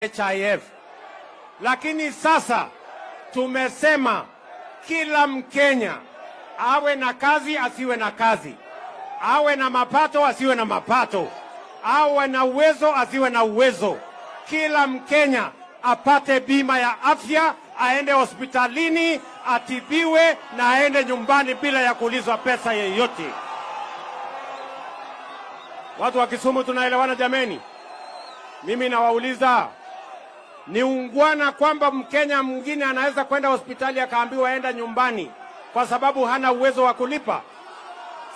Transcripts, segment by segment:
HIF. Lakini sasa tumesema kila Mkenya awe na kazi asiwe na kazi, awe na mapato asiwe na mapato, awe na uwezo asiwe na uwezo, kila Mkenya apate bima ya afya, aende hospitalini atibiwe na aende nyumbani bila ya kuulizwa pesa yeyote. Watu wa Kisumu tunaelewana jameni? Mimi nawauliza, ni ungwana kwamba Mkenya mwingine anaweza kwenda hospitali akaambiwa aenda nyumbani kwa sababu hana uwezo wa kulipa?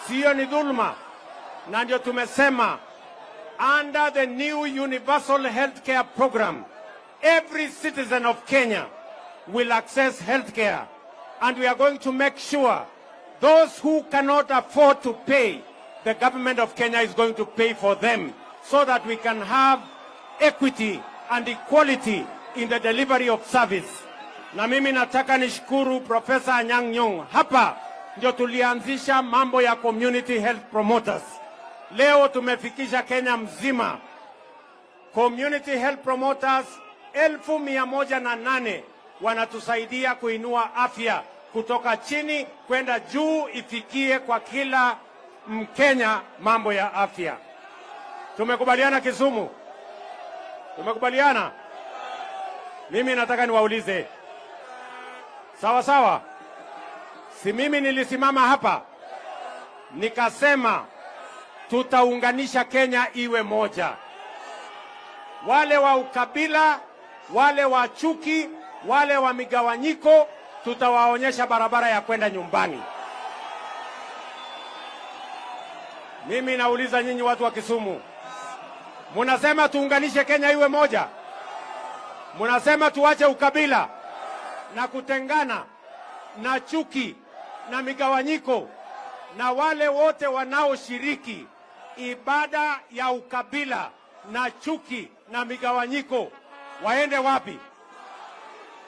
Sio ni dhulma? Na ndio tumesema under the new universal healthcare program every citizen of Kenya will access healthcare, and we are going to make sure those who cannot afford to pay, the government of Kenya is going to pay for them so that we can have equity and equality in the delivery of service. Na mimi nataka nishukuru Professor Anyang' Nyong'o. Hapa ndio tulianzisha mambo ya community health promoters. Leo tumefikisha Kenya mzima community health promoters 1,108 wanatusaidia kuinua afya kutoka chini kwenda juu, ifikie kwa kila Mkenya mambo ya afya. Tumekubaliana Kisumu? Tumekubaliana? Mimi nataka niwaulize, sawa sawa, si mimi nilisimama hapa nikasema tutaunganisha Kenya iwe moja? Wale wa ukabila, wale wa chuki, wale wa migawanyiko, tutawaonyesha barabara ya kwenda nyumbani. Mimi nauliza nyinyi watu wa Kisumu, munasema tuunganishe Kenya iwe moja? Munasema tuache ukabila na kutengana na chuki na migawanyiko, na wale wote wanaoshiriki ibada ya ukabila na chuki na migawanyiko waende wapi?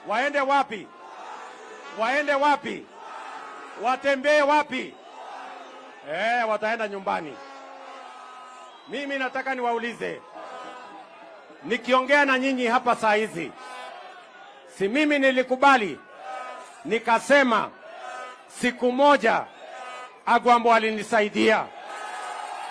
Waende wapi? Waende wapi? Watembee wapi? Wataenda nyumbani. Mimi nataka niwaulize, nikiongea na nyinyi hapa saa hizi, si mimi nilikubali nikasema siku moja Agwambo alinisaidia.